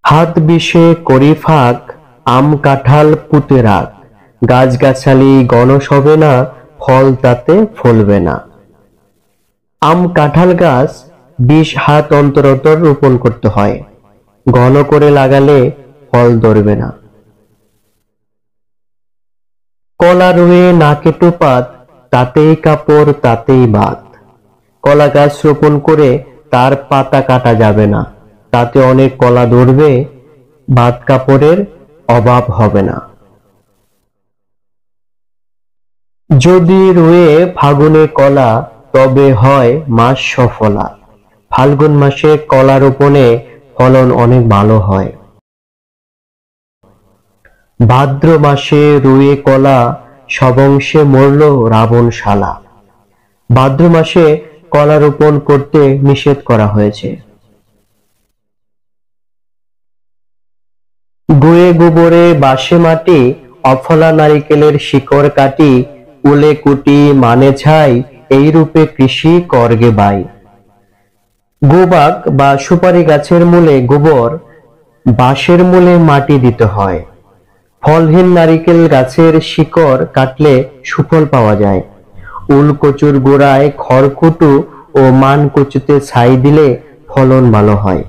হাত বিষে করি ফাঁক, আম কাঁঠাল পুঁতে রাখ, গাছগাছালি গণস হবে না, ফল তাতে ফলবে না। আম কাঁঠাল গাছ 20 হাত অন্তর অন্তর রোপণ করতে হয়, ঘন করে লাগালে ফল ধরবে না। কলা রুয়ে না কেটো পাত, তাতেই কাপড় তাতেই বাত। কলা গাছ রোপণ করে তার পাতা কাটা যাবে না, তাতে অনেক কলা ধরবে, ভাত কাপড়ের অভাব হবে না। যদি রুয়ে ফাগুনে কলা, তবে হয় মাস সফলা। ফাল্গুন মাসে কলা রোপণে ফলন অনেক ভালো হয়। ভাদ্র মাসে রুয়ে কলা, সবংশে মরল রাবণ শালা। ভাদ্র মাসে কলা রোপণ করতে নিষেধ করা হয়েছে। গুয়ে গোবরে বাসে মাটি, অফলা নারিকেলের শিকড় কাটি, কুলে কুটি মানে ছাই, এই রূপে কৃষি করগে বাই। গোবাক বা সুপারি গাছের মূলে গোবর, বাঁশের মূলে মাটি দিতে হয়। ফলহীন নারিকেল গাছের শিকড় কাটলে সুফল পাওয়া যায়। উল কচুর গোড়ায় খড়কুটো ও মান কচুতে ছাই দিলে ফলন ভালো হয়।